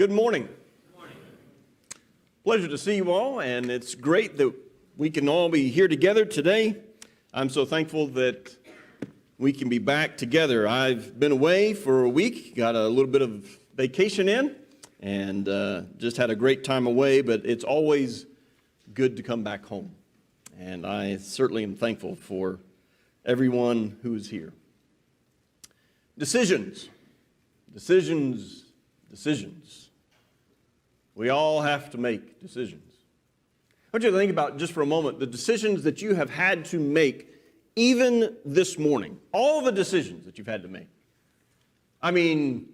Good morning. Pleasure to see you all, and it's great that we can all be here together today. I'm so thankful that we can be back together. I've been away for a week, got a little bit of vacation in, and just had a great time away, but it's always good to come back home. And I certainly am thankful for everyone who is here. Decisions. We all have to make decisions. I want you to think about just for a moment the decisions that you have had to make even this morning. All the decisions that you've had to make. I mean,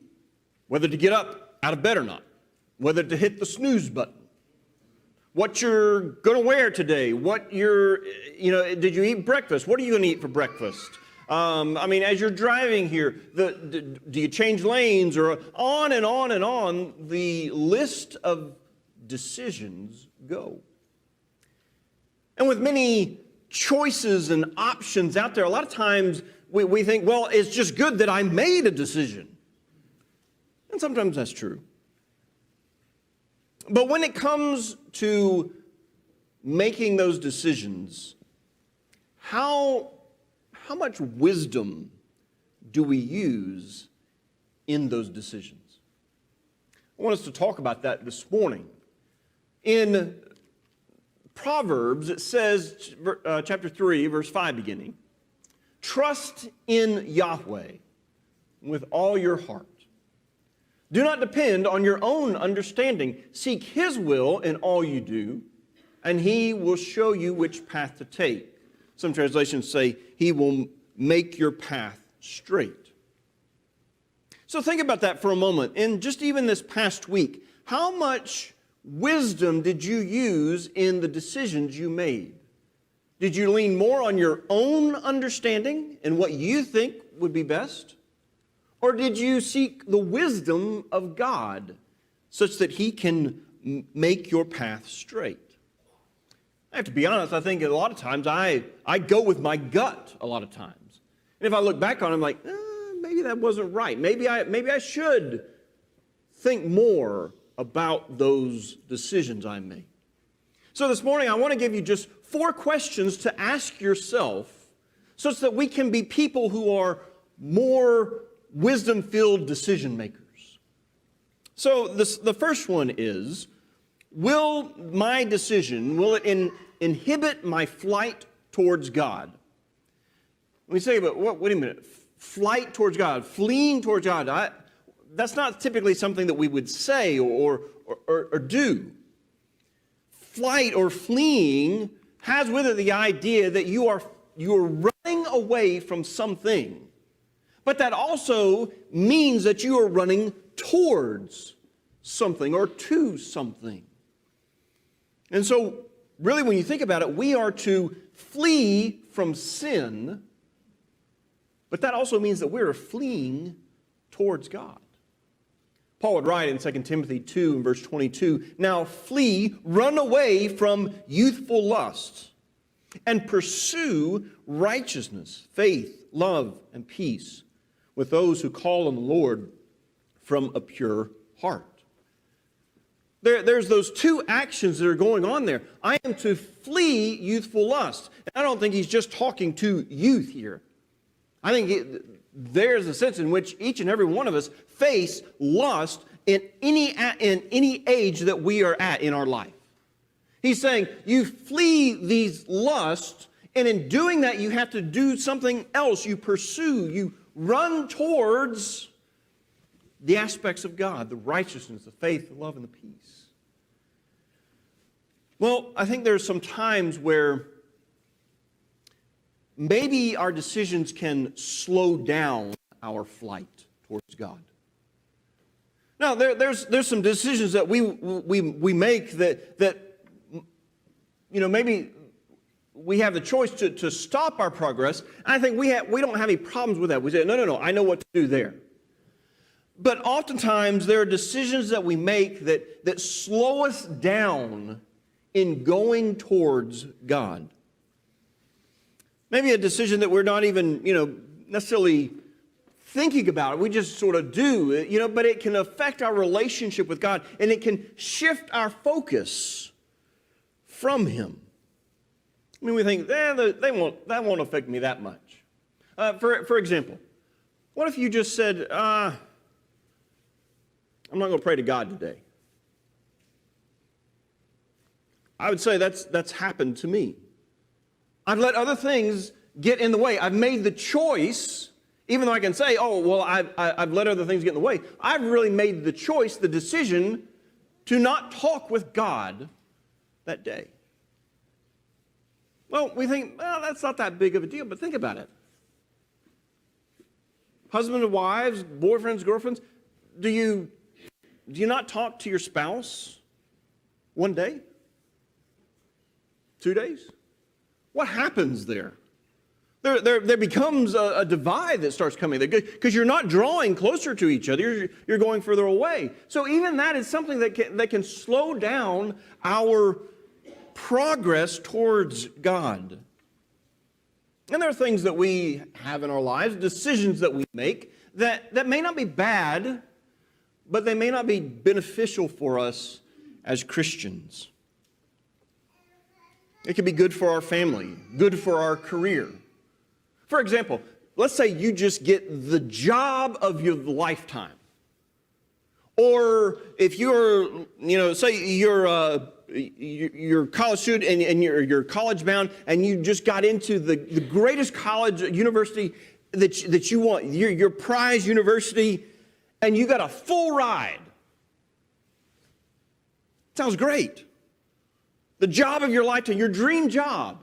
whether to get up out of bed or not. Whether to hit the snooze button. What you're going to wear today. Did you eat breakfast? What are you going to eat for breakfast? As you're driving here, do you change lanes, or on and on and on, the list of decisions go. And with many choices and options out there, a lot of times we think, well, it's just good that I made a decision. And sometimes that's true. But when it comes to making those decisions, how much wisdom do we use in those decisions? I want us to talk about that this morning. In Proverbs, it says, chapter 3, verse 5 beginning, "Trust in Yahweh with all your heart. Do not depend on your own understanding. Seek His will in all you do, and He will show you which path to take." Some translations say, He will make your path straight. So think about that for a moment. In just even this past week, how much wisdom did you use in the decisions you made? Did you lean more on your own understanding and what you think would be best? Or did you seek the wisdom of God such that He can make your path straight? I have to be honest, I think a lot of times I go with my gut a lot of times. And if I look back on it, I'm like, maybe that wasn't right. Maybe I should think more about those decisions I made. So this morning I want to give you just 4 questions to ask yourself such that we can be people who are more wisdom-filled decision makers. So the first one is, will my decision, will it inhibit my flight towards God? When we say, but wait a minute, flight towards God, fleeing towards God, that's not typically something that we would say or do. Flight or fleeing has with it the idea that you are running away from something. But that also means that you are running towards something or to something. And so, really, when you think about it, we are to flee from sin, but that also means that we're fleeing towards God. Paul would write in 2 Timothy 2 and verse 22, "Now flee, run away from youthful lusts, and pursue righteousness, faith, love, and peace with those who call on the Lord from a pure heart." There's those 2 actions that are going on there. I am to flee youthful lust. And I don't think he's just talking to youth here. I think there's a sense in which each and every one of us face lust in any age that we are at in our life. He's saying you flee these lusts, and in doing that you have to do something else. You pursue, you run towards the aspects of God, the righteousness, the faith, the love, and the peace. Well, I think there's some times where maybe our decisions can slow down our flight towards God. Now, there's some decisions that we make that maybe we have the choice to stop our progress. And I think we don't have any problems with that. We say, no, I know what to do there. But oftentimes there are decisions that we make that slow us down in going towards God. Maybe a decision that we're not even, necessarily thinking about it. We just sort of do it, but it can affect our relationship with God, and it can shift our focus from Him. I mean, we think, that won't affect me that much. For example, what if you just said, I'm not going to pray to God today? I would say that's happened to me. I've let other things get in the way. I've made the choice, even though I can say, I've let other things get in the way. I've really made the choice, the decision, to not talk with God that day. Well, we think, that's not that big of a deal, but think about it. Husbands and wives, boyfriends, girlfriends, do you not talk to your spouse one day? 2 days? What happens there? There becomes a divide that starts coming there because you're not drawing closer to each other. You're going further away. So even that is something that can slow down our progress towards God. And there are things that we have in our lives, decisions that we make that may not be bad, but they may not be beneficial for us as Christians. It could be good for our family, good for our career. For example, let's say you just get the job of your lifetime. Or if you're, say you're a college student and you're college bound and you just got into the greatest college, university that you want, your prize university, and you got a full ride. Sounds great. The job of your lifetime, your dream job.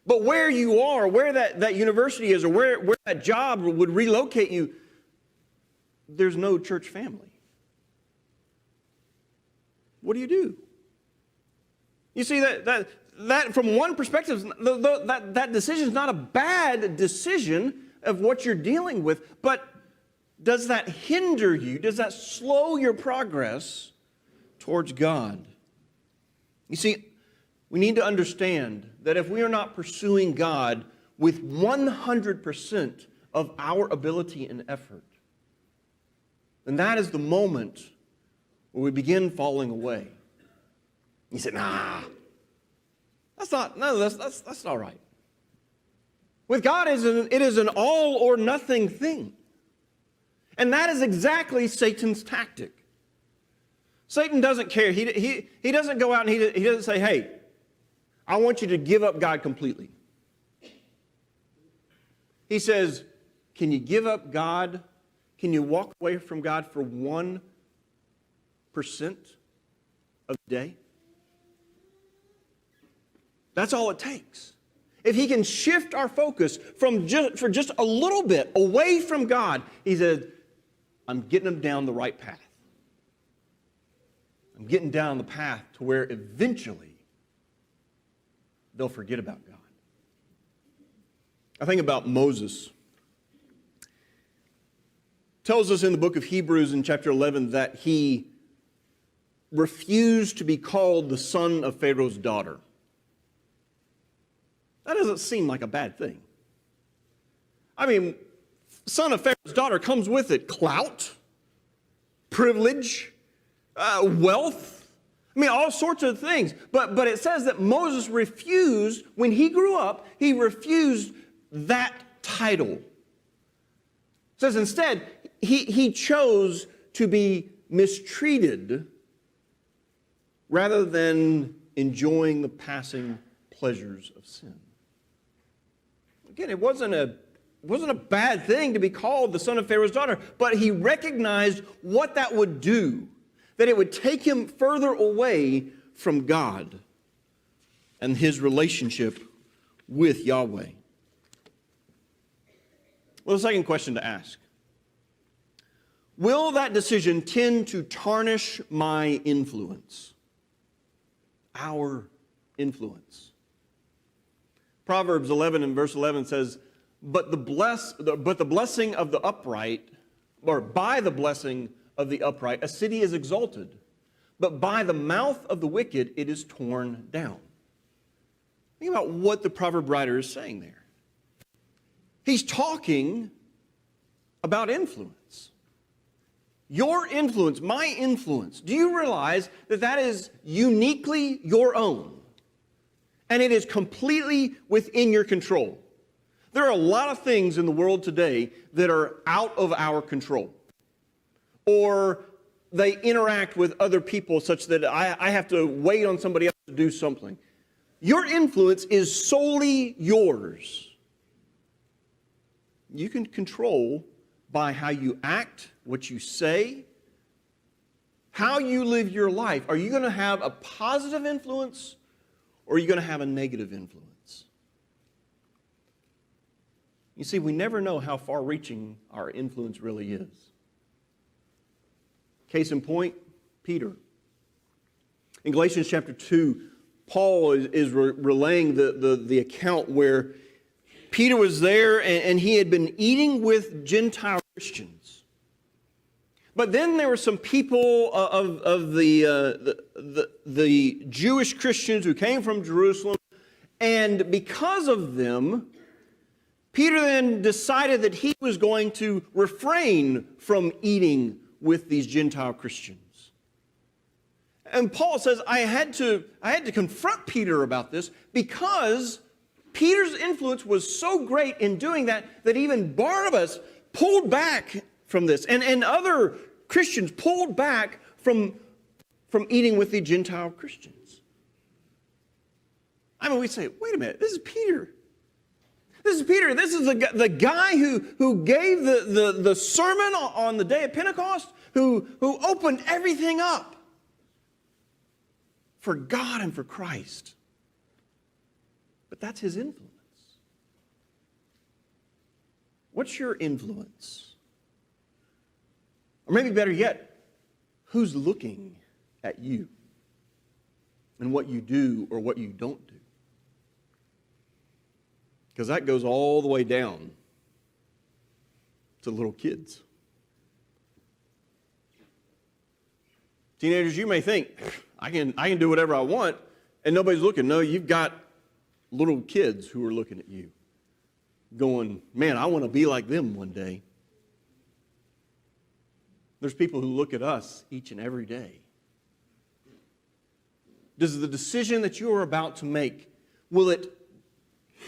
But where you are, where that university is, or where that job would relocate you, there's no church family. What do you do? You see, that from one perspective, that decision is not a bad decision of what you're dealing with, but does that hinder you? Does that slow your progress towards God? You see, we need to understand that if we are not pursuing God with 100% of our ability and effort, then that is the moment where we begin falling away. You say, that's not right. With God, it is an all or nothing thing. And that is exactly Satan's tactic. Satan doesn't care. He doesn't go out and he doesn't say, hey, I want you to give up God completely. He says, can you give up God? Can you walk away from God for 1% of the day? That's all it takes. If he can shift our focus for just a little bit away from God, he says, I'm getting them down the right path. I'm getting down the path to where eventually they'll forget about God. I think about Moses. It tells us in the book of Hebrews in chapter 11 that he refused to be called the son of Pharaoh's daughter. That doesn't seem like a bad thing. I mean, son of Pharaoh's daughter comes with it clout, privilege, wealth. I mean, all sorts of things. But it says that Moses refused, when he grew up, he refused that title. It says instead, he chose to be mistreated rather than enjoying the passing pleasures of sin. Again, it wasn't a bad thing to be called the son of Pharaoh's daughter, but he recognized what that would do, that it would take him further away from God and his relationship with Yahweh. Well, the second question to ask: will that decision tend to tarnish my influence? Our influence. Proverbs 11 and verse 11 says, but the blessing of the upright, or by the blessing of the upright, a city is exalted, but by the mouth of the wicked it is torn down. Think about what the proverb writer is saying there. He's talking about influence. Your influence, my influence. Do you realize that that is uniquely your own? And it is completely within your control. There are a lot of things in the world today that are out of our control. Or they interact with other people such that I have to wait on somebody else to do something. Your influence is solely yours. You can control by how you act, what you say, how you live your life. Are you going to have a positive influence or are you going to have a negative influence? You see, we never know how far-reaching our influence really is. Case in point, Peter. In Galatians chapter 2, Paul is relaying the account where Peter was there and he had been eating with Gentile Christians. But then there were some people of the Jewish Christians who came from Jerusalem, and because of them, Peter then decided that he was going to refrain from eating with these Gentile Christians. And Paul says, I had to confront Peter about this because Peter's influence was so great in doing that even Barnabas pulled back from this. And other Christians pulled back from eating with the Gentile Christians. I mean, we say, wait a minute, this is Peter. This is Peter. This is the guy who gave the sermon on the day of Pentecost, who opened everything up for God and for Christ. But that's his influence. What's your influence? Or maybe better yet, who's looking at you and what you do or what you don't do? Because that goes all the way down to little kids. Teenagers, you may think, I can do whatever I want, and nobody's looking. No, you've got little kids who are looking at you, going, man, I want to be like them one day. There's people who look at us each and every day. Does the decision that you are about to make, will it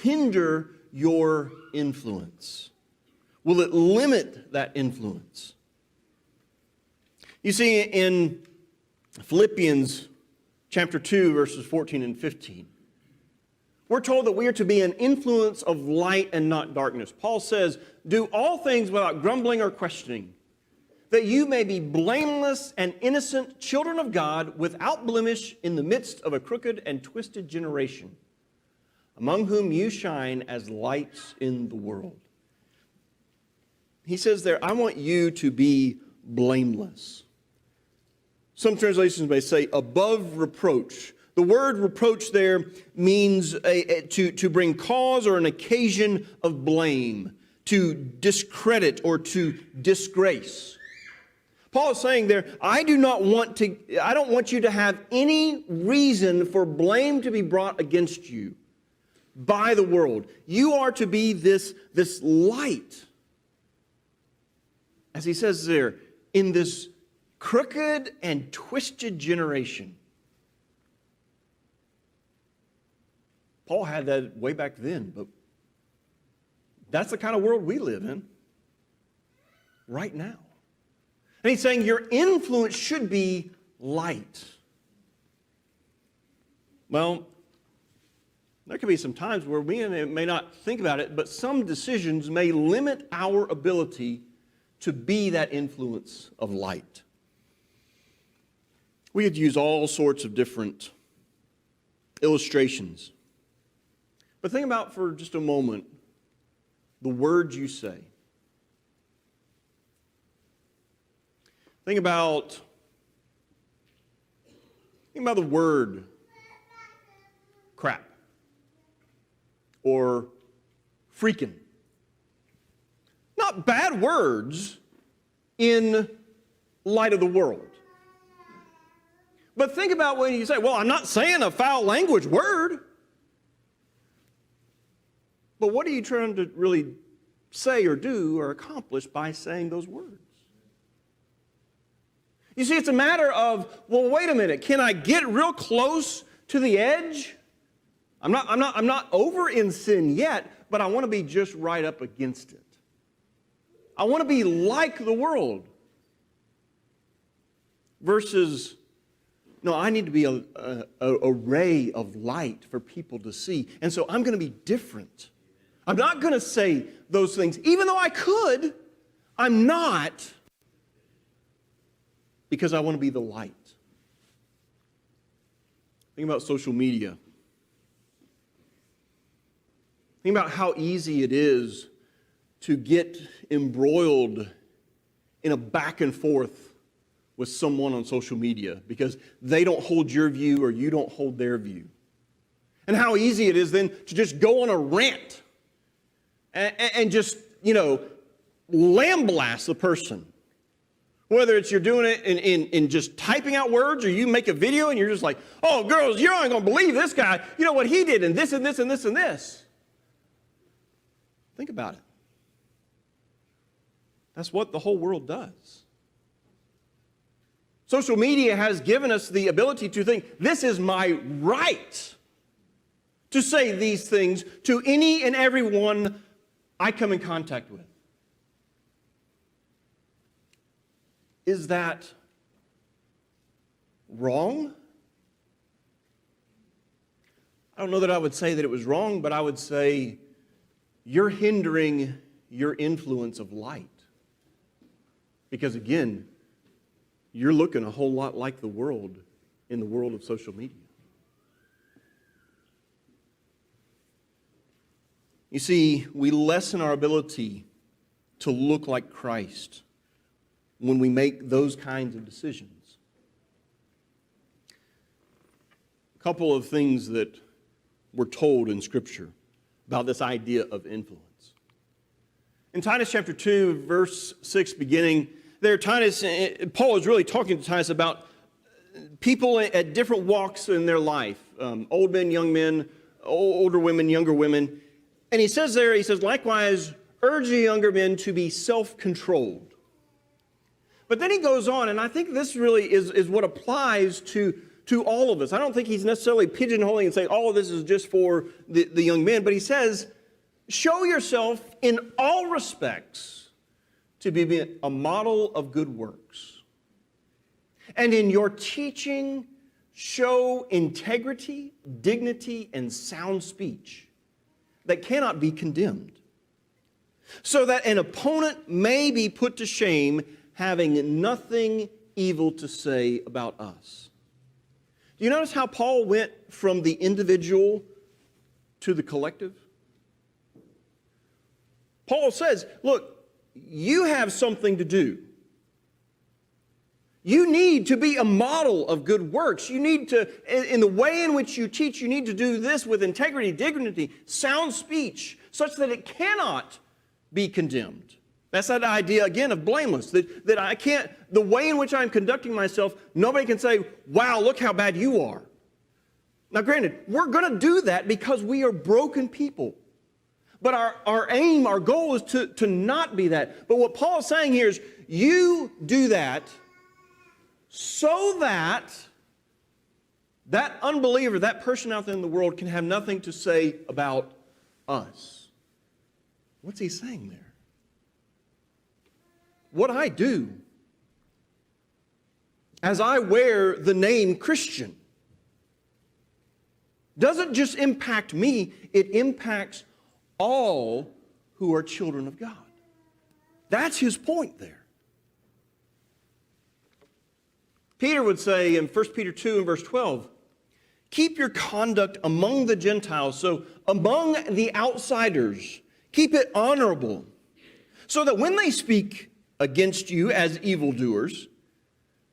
hinder your influence? Will it limit that influence? You see, in Philippians chapter 2, verses 14 and 15, we're told that we are to be an influence of light and not darkness. Paul says, do all things without grumbling or questioning, that you may be blameless and innocent children of God, without blemish in the midst of a crooked and twisted generation, among whom you shine as lights in the world. He says there, I want you to be blameless. Some translations may say above reproach. The word reproach there means to bring cause or an occasion of blame, to discredit or to disgrace. Paul is saying there, I don't want you to have any reason for blame to be brought against you by the world. You are to be this light. As he says there, in this crooked and twisted generation. Paul had that way back then, but that's the kind of world we live in right now. And he's saying your influence should be light. Well, there could be some times where we may not think about it, but some decisions may limit our ability to be that influence of light. We could use all sorts of different illustrations. But think about for just a moment the words you say. Think about the word crap or freaking. Not bad words in light of the world. But think about when you say, well, I'm not saying a foul language word. But what are you trying to really say or do or accomplish by saying those words. You see, it's a matter of, well, wait a minute, can I get real close to the edge? I'm not over in sin yet, but I want to be just right up against it. I want to be like the world. Versus, no, I need to be a ray of light for people to see. And so I'm going to be different. I'm not going to say those things. Even though I could, I'm not. Because I want to be the light. Think about social media. Think about how easy it is to get embroiled in a back and forth with someone on social media because they don't hold your view or you don't hold their view. And how easy it is then to just go on a rant and just, lambaste the person. Whether it's you're doing it in just typing out words or you make a video and you're just like, oh, girls, you aren't going to believe this guy. You know what he did and this and this and this and this. Think about it. That's what the whole world does. Social media has given us the ability to think, this is my right to say these things to any and everyone I come in contact with. Is that wrong? I don't know that I would say that it was wrong, but I would say you're hindering your influence of light. Because again, you're looking a whole lot like the world in the world of social media. You see, we lessen our ability to look like Christ when we make those kinds of decisions. A couple of things that we're told in Scripture about this idea of influence. In Titus chapter 2, verse 6 beginning, there Paul is really talking to Titus about people at different walks in their life. Old men, young men, older women, younger women. And he says, likewise, urge the younger men to be self-controlled. But then he goes on, and I think this really is what applies to all of us. I don't think he's necessarily pigeonholing and saying all of this is just for the young men, but he says, show yourself in all respects to be a model of good works. And in your teaching, show integrity, dignity, and sound speech that cannot be condemned, so that an opponent may be put to shame, having nothing evil to say about us. Do you notice how Paul went from the individual to the collective? Paul says, look, you have something to do. You need to be a model of good works. You need to, in the way in which you teach, you need to do this with integrity, dignity, sound speech, such that it cannot be condemned. That's that idea, again, of blameless, that I can't, the way in which I'm conducting myself, nobody can say, wow, look how bad you are. Now, granted, we're going to do that because we are broken people. But our aim, our goal is to not be that. But what Paul is saying here is, you do that so that that unbeliever, that person out there in the world can have nothing to say about us. What's he saying there? What I do as I wear the name Christian doesn't just impact me, it impacts all who are children of God. That's his point there. Peter would say in 1 Peter 2 and verse 12, keep your conduct among the Gentiles, so among the outsiders, keep it honorable, so that when they speak against you as evildoers,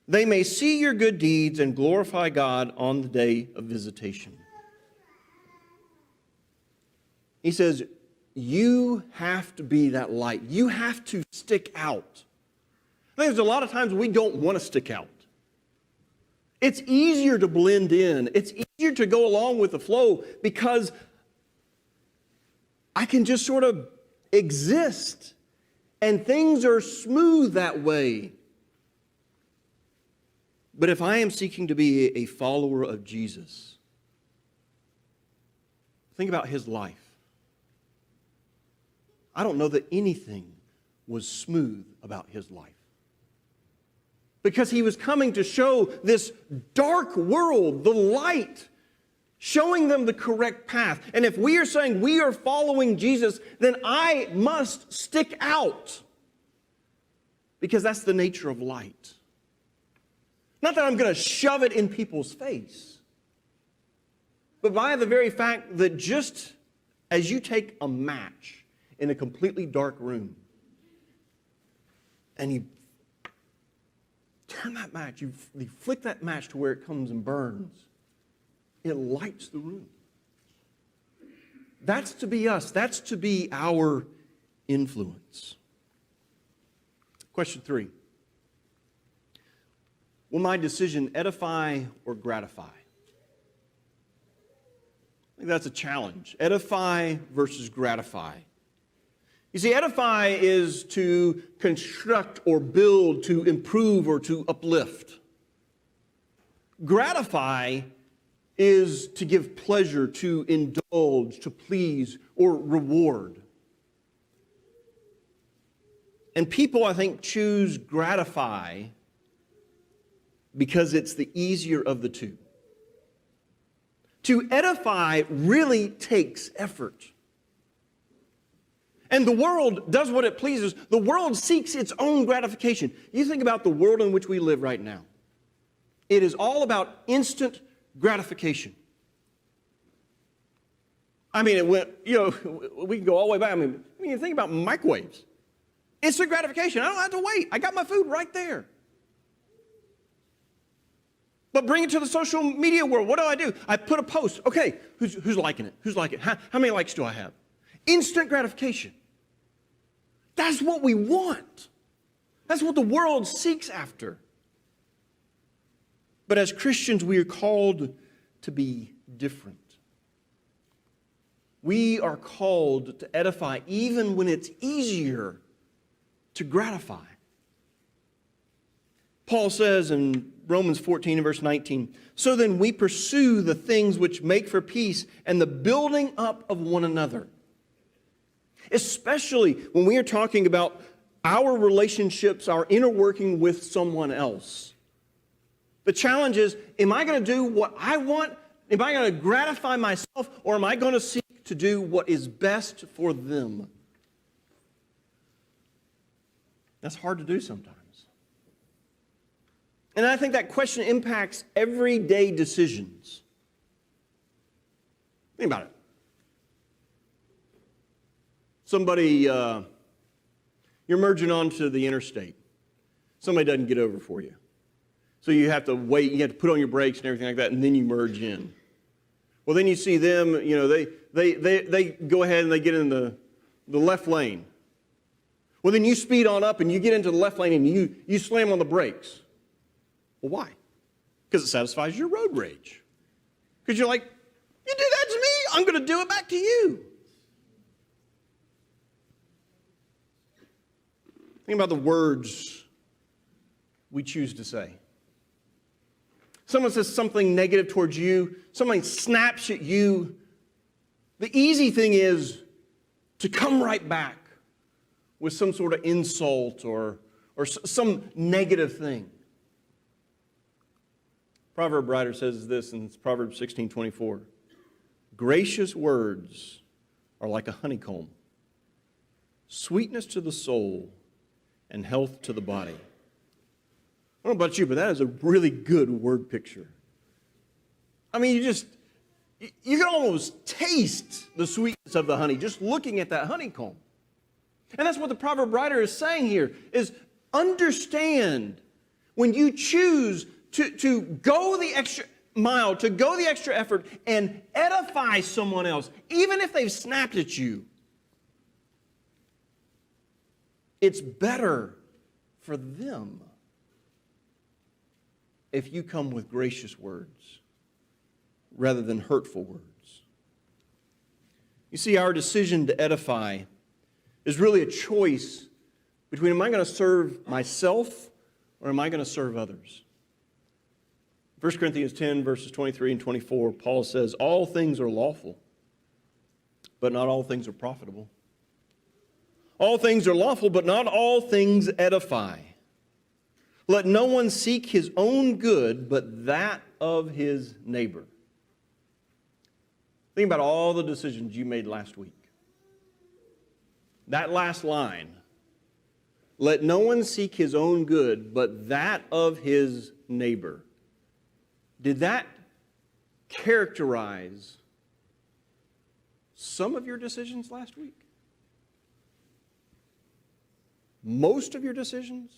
they may see your good deeds and glorify God on the day of visitation. He says, you have to be that light. You have to stick out. I think there's a lot of times we don't want to stick out. It's easier to blend in. It's easier to go along with the flow because I can just sort of exist, and things are smooth that way. But if I am seeking to be a follower of Jesus, think about his life. I don't know that anything was smooth about his life. Because he was coming to show this dark world the light, showing them the correct path. And if we are saying we are following Jesus, then I must stick out. Because that's the nature of light. Not that I'm going to shove it in people's face, but by the very fact that just as you take a match in a completely dark room and you turn that match, you flick that match to where it comes and burns, it lights the room. That's to be us. That's to be our influence. Question 3. Will my decision edify or gratify? I think that's a challenge. Edify versus gratify. You see, edify is to construct or build, to improve or to uplift. Gratify is to give pleasure, to indulge, to please, or reward. And people, I think, choose gratify because it's the easier of the two. To edify really takes effort. And the world does what it pleases. The world seeks its own gratification. You think about the world in which we live right now. It is all about instant gratification. I mean, we can go all the way back. I mean, you think about microwaves. Instant gratification. I don't have to wait. I got my food right there. But bring it to the social media world. What do? I put a post. Okay, who's liking it? Who's liking it? How many likes do I have? Instant gratification. That's what we want. That's what the world seeks after. But as Christians, we are called to be different. We are called to edify even when it's easier to gratify. Paul says in Romans 14 and verse 19, so then we pursue the things which make for peace and the building up of one another. Especially when we are talking about our relationships, our inner working with someone else. The challenge is, am I going to do what I want? Am I going to gratify myself? Or am I going to seek to do what is best for them? That's hard to do sometimes. And I think that question impacts everyday decisions. Think about it. Somebody, you're merging onto the interstate. Somebody doesn't get over for you. So you have to wait, you have to put on your brakes and everything like that, and then you merge in. Well, then you see them, they go ahead and they get in the left lane. Well, then you speed on up and you get into the left lane and you slam on the brakes. Well, why? Because it satisfies your road rage. Because you're like, you did that to me, I'm going to do it back to you. Think about the words we choose to say. Someone says something negative towards you, somebody snaps at you. The easy thing is to come right back with some sort of insult or some negative thing. Proverb writer says this in Proverbs 16:24. Gracious words are like a honeycomb, sweetness to the soul and health to the body. I don't know about you, but that is a really good word picture. I mean, you can almost taste the sweetness of the honey just looking at that honeycomb. And that's what the proverb writer is saying here, is understand when you choose to go the extra mile, to go the extra effort and edify someone else, even if they've snapped at you, it's better for them if you come with gracious words rather than hurtful words. You see, our decision to edify is really a choice between, am I going to serve myself or am I going to serve others? 1 Corinthians 10, verses 23 and 24, Paul says, all things are lawful, but not all things are profitable. All things are lawful, but not all things edify. Let no one seek his own good, but that of his neighbor. Think about all the decisions you made last week. That last line, let no one seek his own good, but that of his neighbor. Did that characterize some of your decisions last week? Most of your decisions?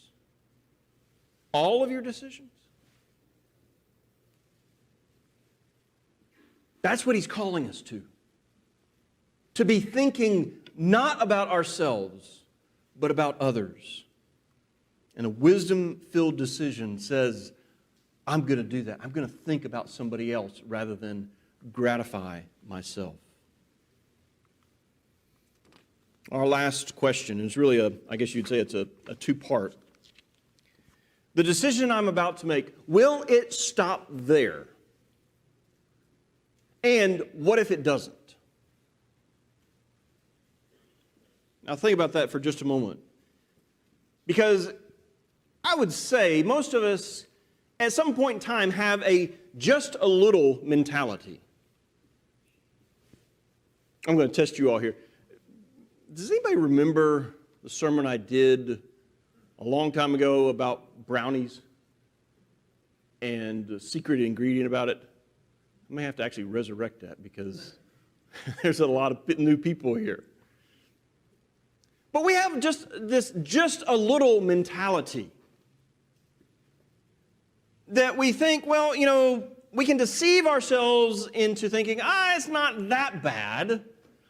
All of your decisions? That's what he's calling us to. To be thinking not about ourselves, but about others. And a wisdom-filled decision says, I'm going to do that. I'm going to think about somebody else rather than gratify myself. Our last question is really I guess you'd say it's a two-part. The decision I'm about to make, will it stop there? And what if it doesn't? Now think about that for just a moment. Because I would say most of us at some point in time have a just a little mentality. I'm going to test you all here. Does anybody remember the sermon I did a long time ago about brownies and the secret ingredient about it? I may have to actually resurrect that because there's a lot of new people here. But we have just a little mentality that we think, well, we can deceive ourselves into thinking, it's not that bad.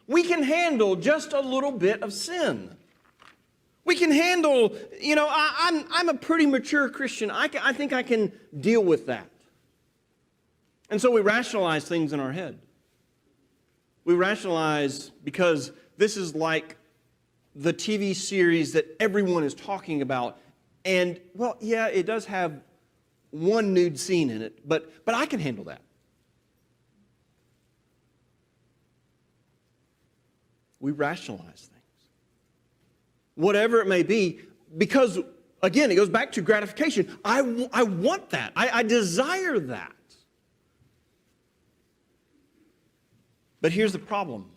We can handle just a little bit of sin. We can handle, I'm a pretty mature Christian. I think I can deal with that. And so we rationalize things in our head. We rationalize because this is like the TV series that everyone is talking about. And, well, yeah, it does have one nude scene in it, but I can handle that. We rationalize things. Whatever it may be, because, again, it goes back to gratification. I want that. I desire that. But here's the problem.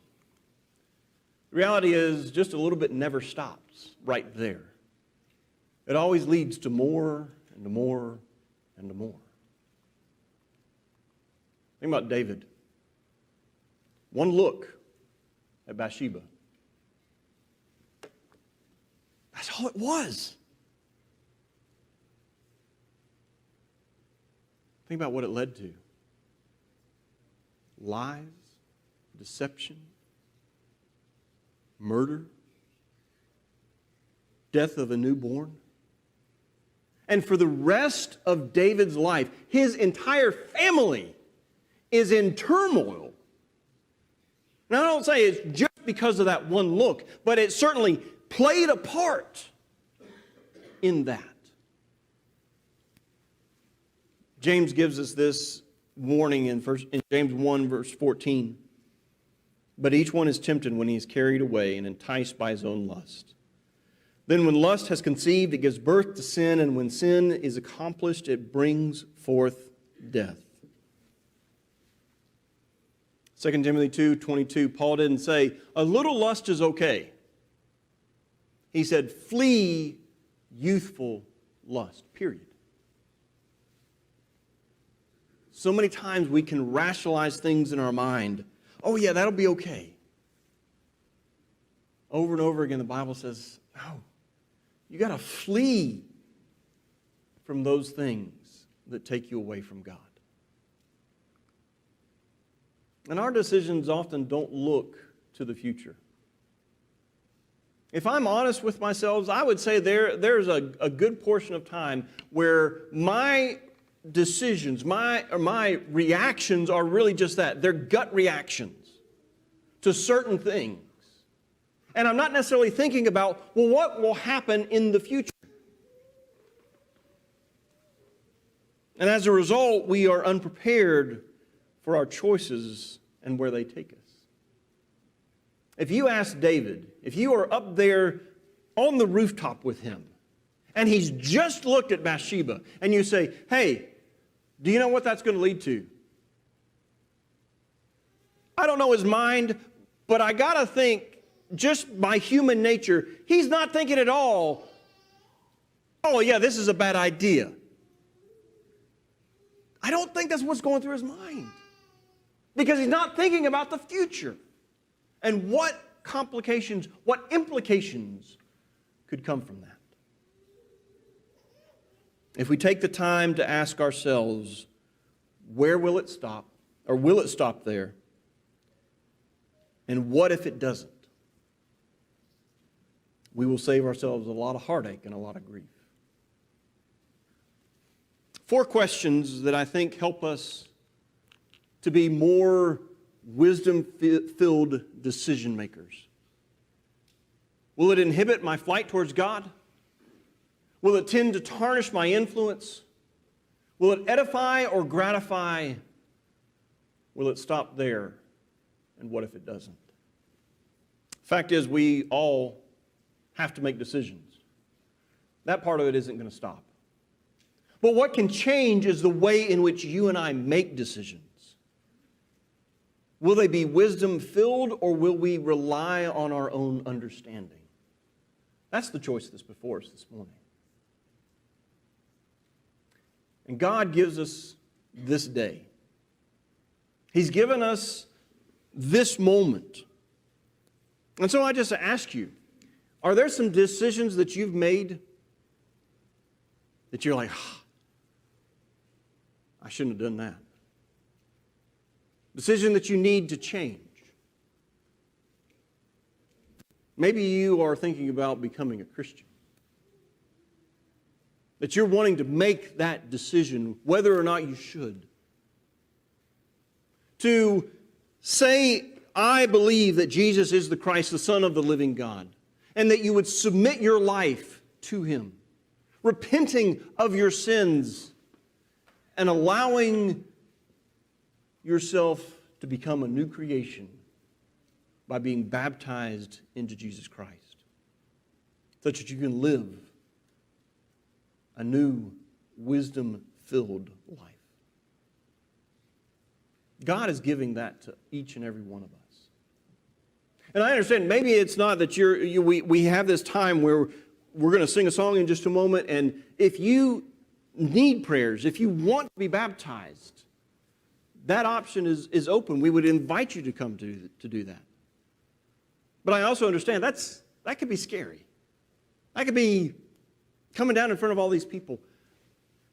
The reality is just a little bit never stops right there. It always leads to more and to more and to more. Think about David. One look at Bathsheba. That's all it was. Think about what it led to. Lies, deception, murder, death of a newborn. And for the rest of David's life, his entire family is in turmoil. Now, I don't say it's just because of that one look, but it certainly played a part in that. James gives us this warning in James 1, verse 14. But each one is tempted when he is carried away and enticed by his own lust. Then when lust has conceived, it gives birth to sin, and when sin is accomplished, it brings forth death. 2 Timothy 2:22, Paul didn't say, a little lust is okay. He said, flee youthful lust, period. So many times we can rationalize things in our mind. Oh yeah, that'll be okay. Over and over again, the Bible says, no, you got to flee from those things that take you away from God. And our decisions often don't look to the future. If I'm honest with myself, I would say there's a good portion of time where my decisions, my reactions are really just that. They're gut reactions to certain things. And I'm not necessarily thinking about, well, what will happen in the future? And as a result, we are unprepared for our choices and where they take us. If you ask David, if you are up there on the rooftop with him, and he's just looked at Bathsheba, and you say, hey, do you know what that's going to lead to? I don't know his mind, but I got to think, just by human nature, he's not thinking at all, oh yeah, this is a bad idea. I don't think that's what's going through his mind. Because he's not thinking about the future. And what complications, what implications could come from that. If we take the time to ask ourselves, where will it stop? Or will it stop there? And what if it doesn't? We will save ourselves a lot of heartache and a lot of grief. 4 questions that I think help us to be more wisdom-filled decision makers. Will it inhibit my flight towards God? Will it tend to tarnish my influence? Will it edify or gratify? Will it stop there? And what if it doesn't? Fact is, we all have to make decisions. That part of it isn't going to stop. But what can change is the way in which you and I make decisions. Will they be wisdom-filled, or will we rely on our own understanding? That's the choice that's before us this morning. And God gives us this day. He's given us this moment. And so I just ask you, are there some decisions that you've made that you're like, I shouldn't have done that? Decision that you need to change. Maybe you are thinking about becoming a Christian. That you're wanting to make that decision, whether or not you should. To say, I believe that Jesus is the Christ, the Son of the living God, and that you would submit your life to Him, repenting of your sins and allowing yourself to become a new creation by being baptized into Jesus Christ, such that you can live a new, wisdom-filled life. God is giving that to each and every one of us. And I understand, maybe it's not that we have this time where we're going to sing a song in just a moment, and if you need prayers, if you want to be baptized, that option is open. We would invite you to come to do that. But I also understand that could be scary. That could be coming down in front of all these people.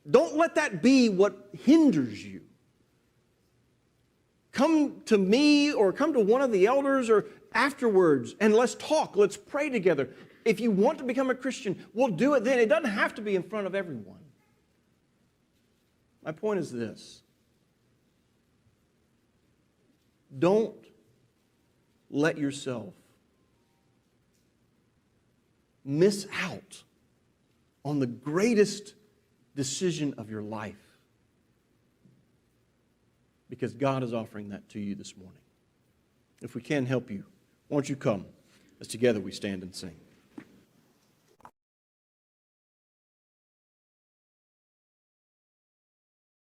Don't let that be what hinders you. Come to me or come to one of the elders or afterwards and let's talk. Let's pray together. If you want to become a Christian, we'll do it then. It doesn't have to be in front of everyone. My point is this. Don't let yourself miss out on the greatest decision of your life, because God is offering that to you this morning. If we can help you, won't you come as together we stand and sing.